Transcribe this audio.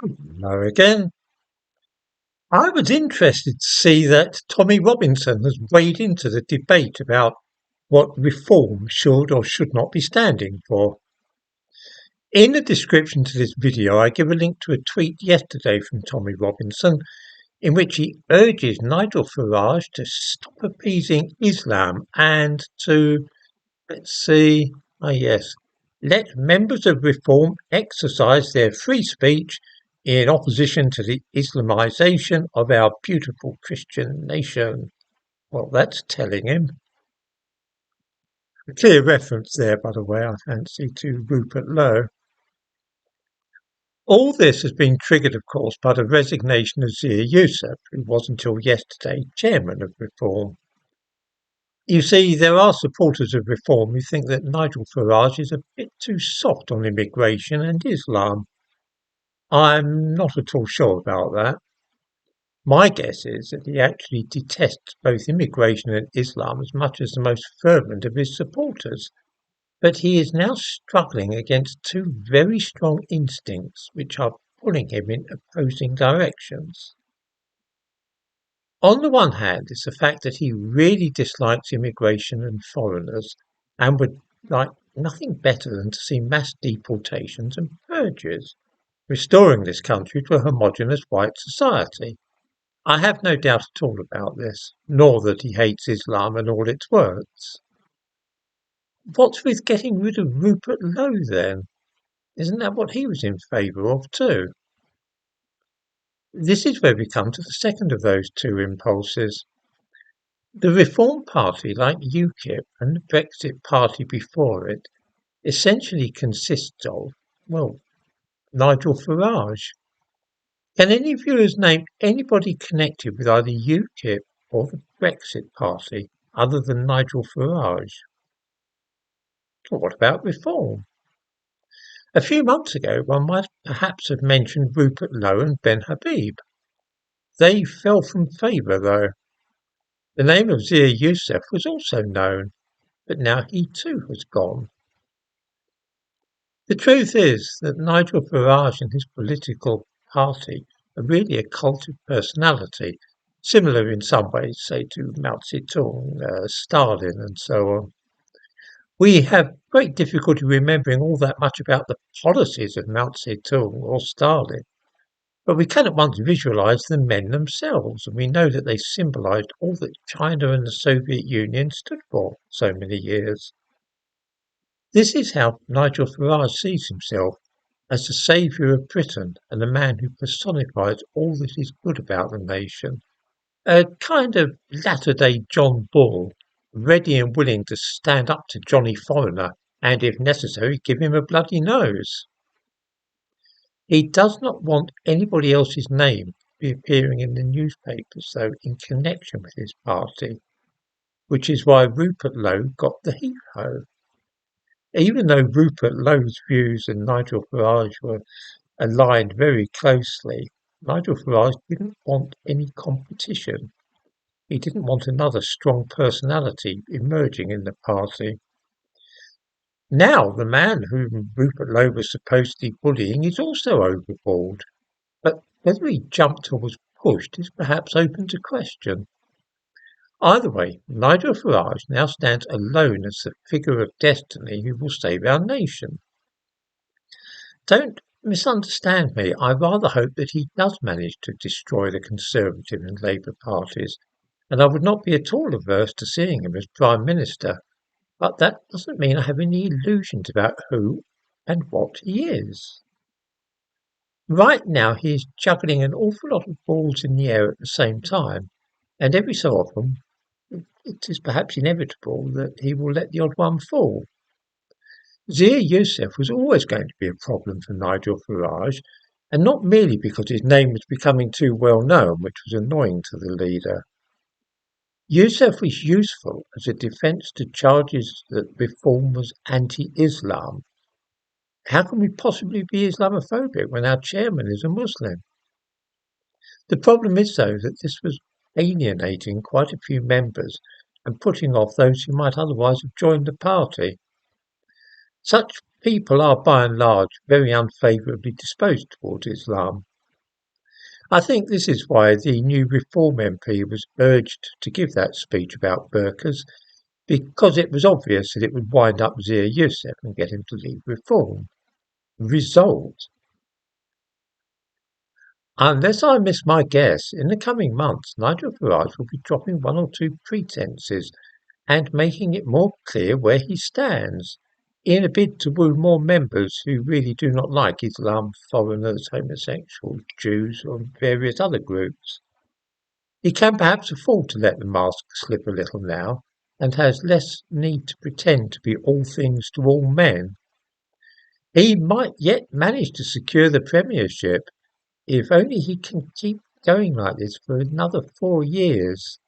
Hello again. I was interested to see that Tommy Robinson has weighed into the debate about what reform should or should not be standing for. In the description to this video, I give a link to a tweet yesterday from Tommy Robinson in which he urges Nigel Farage to stop appeasing Islam and to, let's see, yes, let members of Reform exercise their free speech in opposition to the Islamisation of our beautiful Christian nation. Well, that's telling him. A clear reference there, by the way, I fancy, to Rupert Lowe. All this has been triggered, of course, by the resignation of Zia Youssef, who was until yesterday chairman of Reform. You see, there are supporters of Reform who think that Nigel Farage is a bit too soft on immigration and Islam. I'm not at all sure about that. My guess is that he actually detests both immigration and Islam as much as the most fervent of his supporters. But he is now struggling against two very strong instincts which are pulling him in opposing directions. On the one hand, it's the fact that he really dislikes immigration and foreigners and would like nothing better than to see mass deportations and purges, restoring this country to a homogeneous white society. I have no doubt at all about this, nor that he hates Islam and all its words. What's with getting rid of Rupert Lowe then? Isn't that what he was in favour of too? This is where we come to the second of those two impulses. The Reform Party, like UKIP and the Brexit Party before it, essentially consists of, well, Nigel Farage. Can any viewers name anybody connected with either UKIP or the Brexit Party other than Nigel Farage? Or what about Reform? A few months ago, one might perhaps have mentioned Rupert Lowe and Ben Habib. They fell from favour, though. The name of Zia Youssef was also known, but now he too has gone. The truth is that Nigel Farage and his political party are really a cult of personality, similar in some ways, say, to Mao Zedong, Stalin, and so on. We have great difficulty remembering all that much about the policies of Mao Zedong or Stalin, but we can at once visualize the men themselves, and we know that they symbolized all that China and the Soviet Union stood for so many years. This is how Nigel Farage sees himself, as the saviour of Britain and the man who personifies all that is good about the nation. A kind of latter-day John Bull, ready and willing to stand up to Johnny Foreigner and, if necessary, give him a bloody nose. He does not want anybody else's name to be appearing in the newspapers, though, in connection with his party, which is why Rupert Lowe got the heave-ho. Even though Rupert Lowe's views and Nigel Farage were aligned very closely, Nigel Farage didn't want any competition. He didn't want another strong personality emerging in the party. Now the man whom Rupert Lowe was supposedly bullying is also overboard, but whether he jumped or was pushed is perhaps open to question. Either way, Nigel Farage now stands alone as the figure of destiny who will save our nation. Don't misunderstand me. I rather hope that he does manage to destroy the Conservative and Labour parties, and I would not be at all averse to seeing him as Prime Minister, but that doesn't mean I have any illusions about who and what he is. Right now he is juggling an awful lot of balls in the air at the same time, and every so often it is perhaps inevitable that he will let the odd one fall. Zia Youssef was always going to be a problem for Nigel Farage, and not merely because his name was becoming too well known, which was annoying to the leader. Youssef was useful as a defence to charges that Reform was anti-Islam. How can we possibly be Islamophobic when our chairman is a Muslim? The problem is, though, that this was alienating quite a few members and putting off those who might otherwise have joined the party. Such people are, by and large, very unfavourably disposed towards Islam, I think this is why the new Reform MP was urged to give that speech about burqas, because it was obvious that it would wind up Zia Youssef and get him to leave Reform. Result: unless I miss my guess, in the coming months Nigel Farage will be dropping one or two pretences and making it more clear where he stands, in a bid to woo more members who really do not like Islam, foreigners, homosexuals, Jews, or various other groups. He can perhaps afford to let the mask slip a little now, and has less need to pretend to be all things to all men. He might yet manage to secure the premiership, if only he can keep going like this for another 4 years.